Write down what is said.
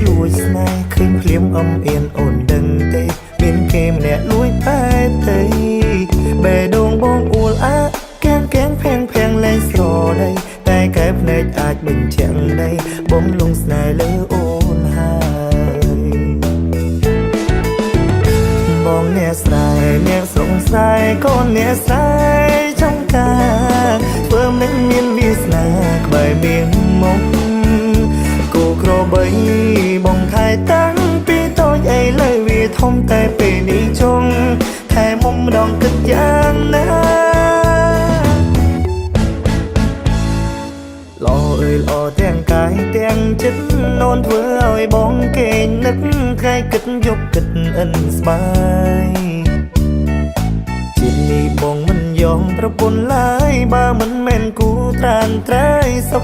លួចស្នេហ៍ឃើញភ្លាមអំអៀនអូនដឹងទេមានគេម្នាក់លួចបែបទៅបេះដូងបងអួលអាកែងផាំងលែងស្រដីតែកែភ្នែកអាចបញ្ជាក់ដីបំលងស្នេហ៍លើអូនហើយបងអ្នកស្រ័យអ្នកសង្ស័យកូនអ្នកស្រ័យចំការធ្វើមិនមានវាសនាក្បែរមានមកគូក្របីបងថែតាំងពីតូចអីលើវាធំតែពេលនេះចង់ថែមុំម្ដងគិតយ៉ាងណាល្អអើយល្អទាំងកាយទាំងចិត្តនោនធ្វើឲ្យបងគេនឹកថ្ងៃគិតយកគិតអិនស្បាយជាតិនេះបងមិនយอมប្រពន្ធឡើយបើមិនមែនគូត្រានត្រៃសុខ